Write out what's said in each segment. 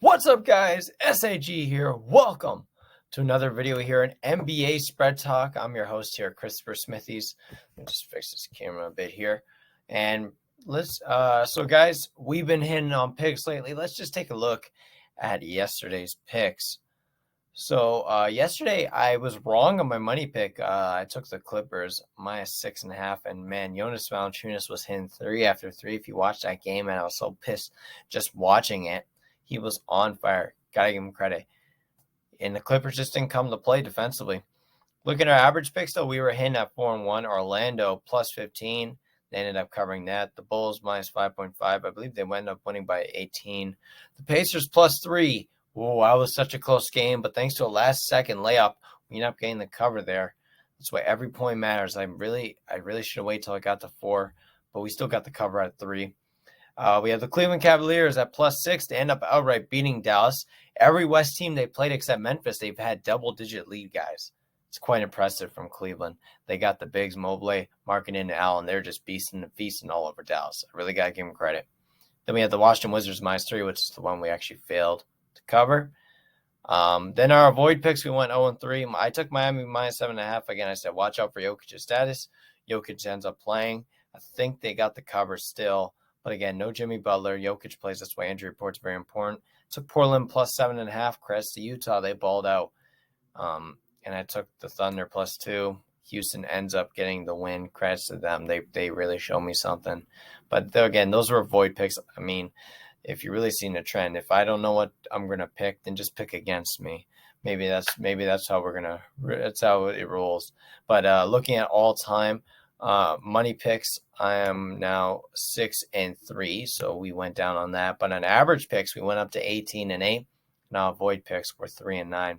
What's up, guys? SAG here. Welcome to another video here in NBA Spread Talk. I'm your host here, Christopher Smithies. Let me just fix this camera a bit here. And so guys, we've been hitting on picks lately. Let's just take a look at yesterday's picks. So yesterday I was wrong on my money pick. I took the Clippers minus 6.5, and man, Jonas Valanciunas was hitting 3 after 3. If you watched that game, and I was so pissed just watching it. He was on fire. Gotta give him credit. And the Clippers just didn't come to play defensively. Looking at our average picks, though, we were hitting at 4-1. Orlando plus 15. They ended up covering that. The Bulls minus 5.5. I believe they ended up winning by 18. The Pacers plus 3. Oh, that was such a close game, but thanks to a last-second layup, we ended up getting the cover there. That's why every point matters. I really should have waited till I got to 4, but we still got the cover at 3. We have the Cleveland Cavaliers at plus 6. They end up outright beating Dallas. Every West team they played except Memphis, they've had double-digit lead, guys. It's quite impressive from Cleveland. They got the bigs, Mobley, Markkanen, and Allen. They're just feasting all over Dallas. I really got to give them credit. Then we have the Washington Wizards minus 3, which is the one we actually failed to cover. Then our avoid picks, we went 0-3. I took Miami minus 7.5. Again, I said watch out for Jokic's status. Jokic ends up playing. I think they got the cover still. But again, no Jimmy Butler. Jokic plays this way. Injury report's very important. Took Portland plus 7.5. Credits to Utah. They balled out. And I took the Thunder plus 2. Houston ends up getting the win. Credits to them. They really show me something. But again, those were avoid picks. I mean, if you're really seeing a trend, if I don't know what I'm gonna pick, then just pick against me. Maybe that's how that's how it rolls. But looking at all time money picks, I am now 6-3, so we went down on that. But on average picks, we went up to 18-8. Now avoid picks, we're 3-9.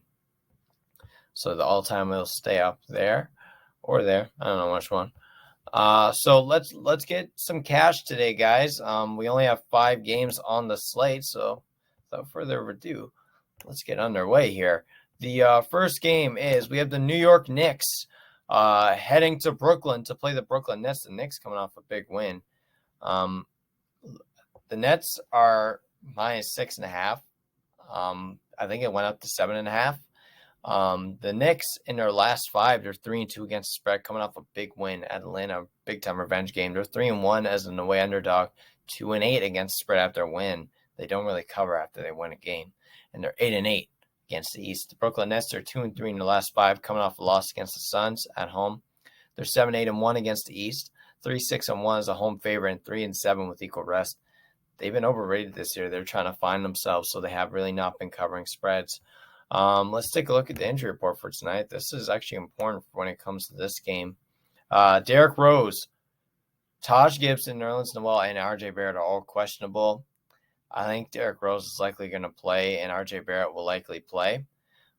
So the all-time will stay up there or there. I don't know which one. So let's get some cash today, guys. We only have 5 games on the slate, so without further ado, let's get underway here. The first game is we have the New York Knicks heading to Brooklyn to play the Brooklyn Nets. The Knicks coming off a big win. The Nets are minus 6.5. I think it went up to 7.5. The Knicks in their last 5, they're 3-2 against the spread, coming off a big win at Atlanta, big time revenge game. They're 3-1 as an away underdog, 2-8 against the spread after a win. They don't really cover after they win a game, and they're 8-8 against the East. The Brooklyn Nets are 2-3 in their last 5, coming off a loss against the Suns at home. They're 7-8-1 against the East, 3-6-1 as a home favorite, and 3-7 with equal rest. They've been overrated this year. They're trying to find themselves, so they have really not been covering spreads. Let's take a look at the injury report for tonight. This is actually important when it comes to this game. Derrick Rose, Taj Gibson, Nerlens Noel, and RJ Barrett are all questionable. I think Derrick Rose is likely going to play, and RJ Barrett will likely play.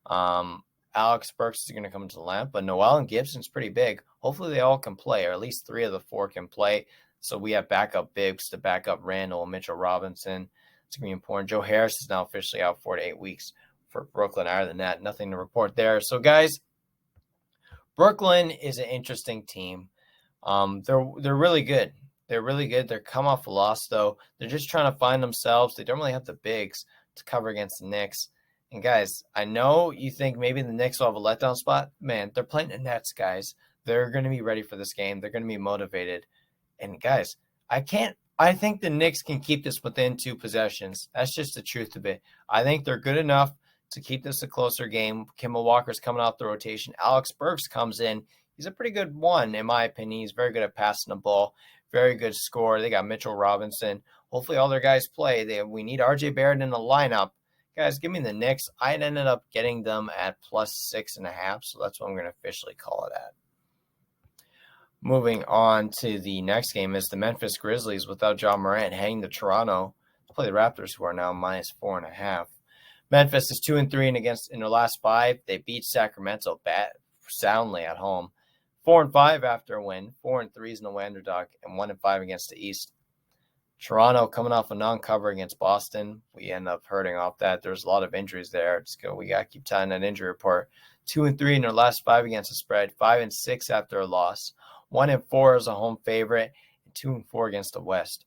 Alex Burks is going to come to the lamp, but Noel and Gibson's pretty big. Hopefully they all can play, or at least 3 of the 4 can play. So we have backup bigs to back up Randall and Mitchell Robinson. It's going to be important. Joe Harris is now officially out 4 to 8 weeks for Brooklyn. Other than that, nothing to report there. So, guys, Brooklyn is an interesting team. They're really good. They're really good. They're come off a loss, though. They're just trying to find themselves. They don't really have the bigs to cover against the Knicks. And, guys, I know you think maybe the Knicks will have a letdown spot. Man, they're playing the Nets, guys. They're going to be ready for this game. They're going to be motivated. And, guys, I think the Knicks can keep this within 2 possessions. That's just the truth of it. I think they're good enough to keep this a closer game. Kemba Walker's coming off the rotation. Alex Burks comes in. He's a pretty good one, in my opinion. He's very good at passing the ball. Very good scorer. They got Mitchell Robinson. Hopefully all their guys play. We need RJ Barrett in the lineup. Guys, give me the Knicks. I ended up getting them at plus 6.5, so that's what I'm going to officially call it at. Moving on to the next game is the Memphis Grizzlies without Ja Morant heading to Toronto to play the Raptors, who are now minus 4.5. Memphis is 2-3 in their last 5. They beat Sacramento soundly at home. 4-5 after a win. 4-3 as an away underdog, and 1-5 against the East. Toronto coming off a non-cover against Boston. We end up hurting off that. There's a lot of injuries there. We got to keep tying that injury report. 2-3 in their last 5 against the spread. 5-6 after a loss. 1-4 as a home favorite. And 2-4 against the West.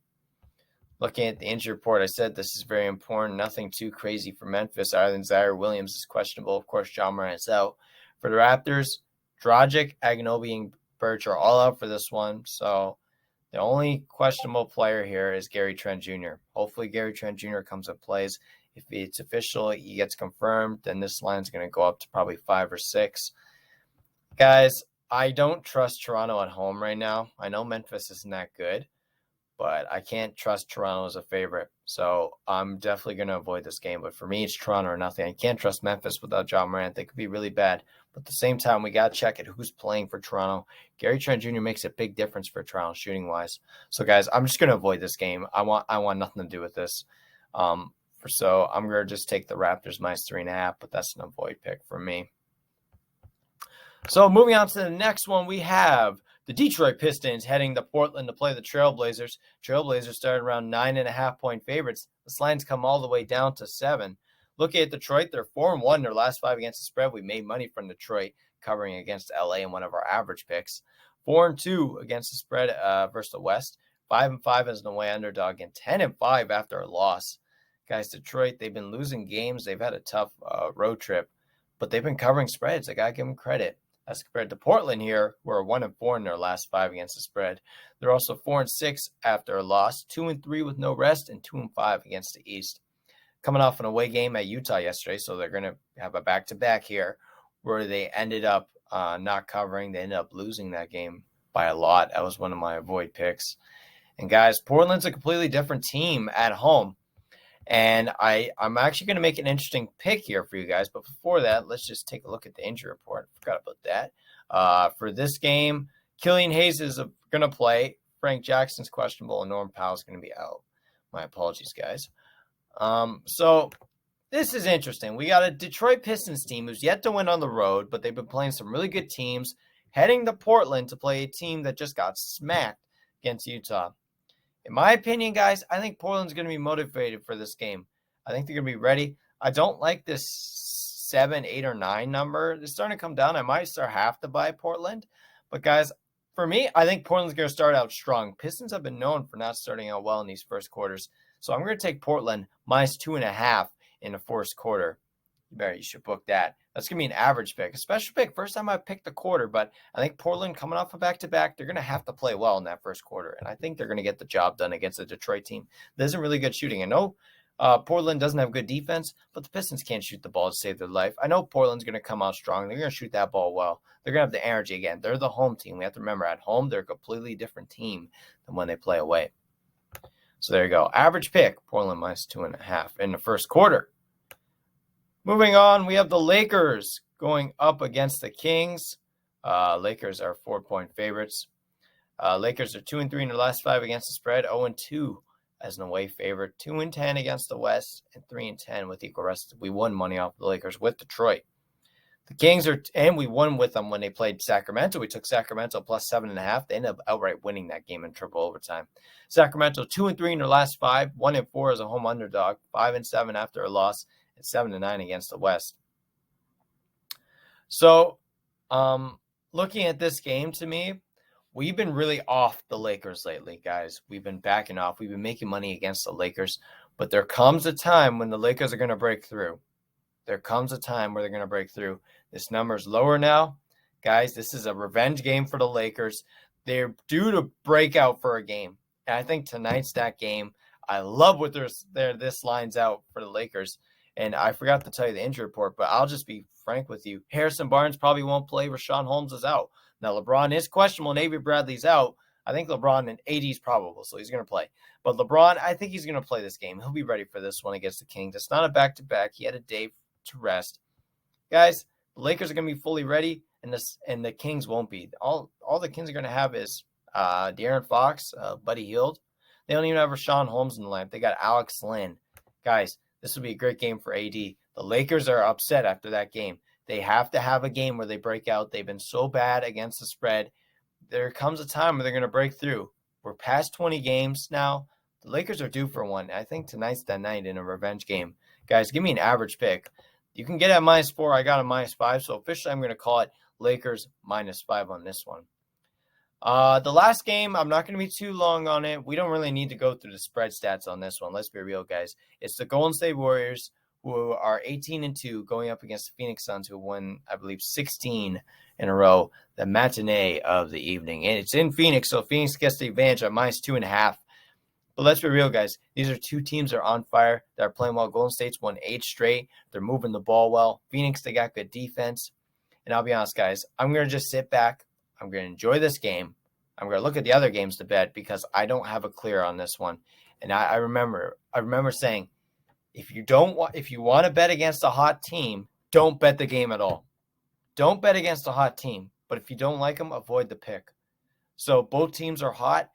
Looking at the injury report, I said this is very important. Nothing too crazy for Memphis other than Zaire Williams is questionable. Of course, John Morant's out. For the Raptors, Dragic, Anunoby, and Birch are all out for this one. So the only questionable player here is Gary Trent Jr. Hopefully Gary Trent Jr. comes and plays. If it's official, he gets confirmed, then this line's going to go up to probably 5 or 6. Guys, I don't trust Toronto at home right now. I know Memphis isn't that good, but I can't trust Toronto as a favorite. So I'm definitely going to avoid this game. But for me, it's Toronto or nothing. I can't trust Memphis without John Morant. They could be really bad. But at the same time, we got to check it. Who's playing for Toronto? Gary Trent Jr. makes a big difference for Toronto shooting-wise. So, guys, I'm just going to avoid this game. I want nothing to do with this. So I'm going to just take the Raptors minus 3.5, but that's an avoid pick for me. So moving on to the next one, we have the Detroit Pistons heading to Portland to play the Trailblazers. Trailblazers started around 9.5-point favorites. This line's come all the way down to 7. Looking at Detroit, they're 4-1 in their last 5 against the spread. We made money from Detroit covering against LA in one of our average picks. 4-2 against the spread versus the West. 5-5 as an away underdog, and 10-5 after a loss. Guys, Detroit, they've been losing games. They've had a tough road trip, but they've been covering spreads. I got to give them credit. As compared to Portland here, who are 1-4 in their last 5 against the spread. They're also 4-6 after a loss, 2-3 with no rest, and 2-5 against the East. Coming off an away game at Utah yesterday, so they're going to have a back-to-back here where they ended up not covering. They ended up losing that game by a lot. That was one of my avoid picks. And guys, Portland's a completely different team at home. And I'm actually going to make an interesting pick here for you guys. But before that, let's just take a look at the injury report. Forgot about that. For this game, Killian Hayes is going to play. Frank Jackson's questionable, and Norm Powell's going to be out. My apologies, guys. So this is interesting. We got a Detroit Pistons team who's yet to win on the road, but they've been playing some really good teams, heading to Portland to play a team that just got smacked against Utah. In my opinion, guys, I think Portland's going to be motivated for this game. I think they're going to be ready. I don't like this 7, 8, or 9 number. It's starting to come down. I might have to buy Portland. But, guys, for me, I think Portland's going to start out strong. Pistons have been known for not starting out well in these first quarters. So I'm going to take Portland minus 2.5 in the first quarter. You should book that. That's going to be an average pick. A special pick. First time I picked the quarter, but I think Portland coming off a back-to-back, they're going to have to play well in that first quarter. And I think they're going to get the job done against the Detroit team. That isn't really good shooting. I know Portland doesn't have good defense, but the Pistons can't shoot the ball to save their life. I know Portland's going to come out strong. They're going to shoot that ball well. They're going to have the energy again. They're the home team. We have to remember, at home, they're a completely different team than when they play away. So there you go. Average pick, Portland minus 2.5 in the first quarter. Moving on, we have the Lakers going up against the Kings. Lakers are 4-point favorites. Lakers are 2-3 in their last 5 against the spread, 0-2 as an away favorite, 2-10 against the West, and 3-10 with equal rest. We won money off the Lakers with Detroit. The Kings and we won with them when they played Sacramento. We took Sacramento plus 7.5. They ended up outright winning that game in triple overtime. Sacramento 2-3 in their last 5, 1-4 as a home underdog, 5-7 after a loss, and 7-9 against the West. So, looking at this game, to me, we've been really off the Lakers lately, guys. We've been backing off. We've been making money against the Lakers. But there comes a time when the Lakers are going to break through. There comes a time where they're going to break through. This number's lower now. Guys, this is a revenge game for the Lakers. They're due to break out for a game. And I think tonight's that game. I love what this line's out for the Lakers. And I forgot to tell you the injury report, but I'll just be frank with you. Harrison Barnes probably won't play. Rashawn Holmes is out. Now, LeBron is questionable and Avery Bradley's out. I think LeBron and AD is probable, so he's going to play. But LeBron, I think he's going to play this game. He'll be ready for this one against the Kings. It's not a back-to-back. He had a day to rest. Guys, the Lakers are going to be fully ready, and the Kings won't be. All the Kings are going to have is De'Aaron Fox, Buddy Hield. They don't even have Rashawn Holmes in the lineup. They got Alex Lynn. Guys, this will be a great game for AD. The Lakers are upset after that game. They have to have a game where they break out. They've been so bad against the spread. There comes a time where they're going to break through. We're past 20 games now. The Lakers are due for one. I think tonight's that night in a revenge game. Guys, give me an average pick. You can get at -4. I got a -5. So officially, I'm going to call it Lakers -5 on this one. The last game, I'm not going to be too long on it. We don't really need to go through the spread stats on this one. Let's be real, guys. It's the Golden State Warriors, who are 18-2, going up against the Phoenix Suns, who won, I believe, 16 in a row. The matinee of the evening. And it's in Phoenix, so Phoenix gets the advantage at -2.5. But let's be real, guys. These are two teams that are on fire, that are playing well. Golden State's won 8 straight. They're moving the ball well. Phoenix, they got good defense. And I'll be honest, guys, I'm going to just sit back. I'm going to enjoy this game. I'm going to look at the other games to bet because I don't have a clear on this one. And I remember saying, if you want to bet against a hot team, don't bet the game at all. Don't bet against a hot team. But if you don't like them, avoid the pick. So both teams are hot.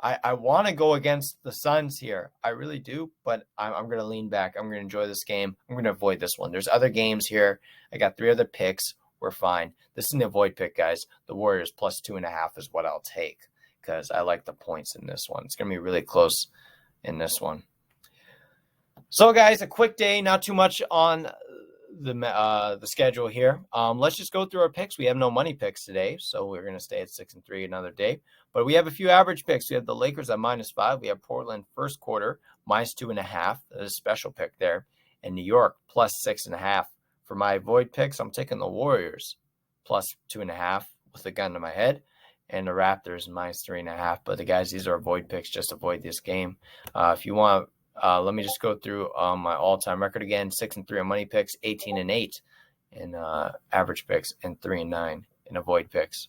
I want to go against the Suns here. I really do, but I'm going to lean back. I'm going to enjoy this game. I'm going to avoid this one. There's other games here. I got 3 other picks. We're fine. This is an avoid pick, guys. The Warriors +2.5 is what I'll take because I like the points in this one. It's going to be really close in this one. So, guys, a quick day. Not too much on the schedule here. Let's just go through our picks. We have no money picks today, so we're going to stay at 6-3 another day. But we have a few average picks. We have the Lakers at -5. We have Portland first quarter -2.5. There's a special pick there. And New York +6.5. For my avoid picks, I'm taking the Warriors +2.5 with a gun to my head, and the Raptors -3.5. But the guys, these are avoid picks. Just avoid this game. If you want, let me just go through my all-time record again: 6-3 on money picks, 18-8 in average picks, and 3-9 in avoid picks.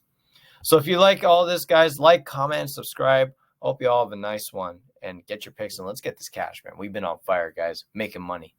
So if you like all this, guys, like, comment, subscribe. Hope you all have a nice one and get your picks, and let's get this cash, man. We've been on fire, guys, making money.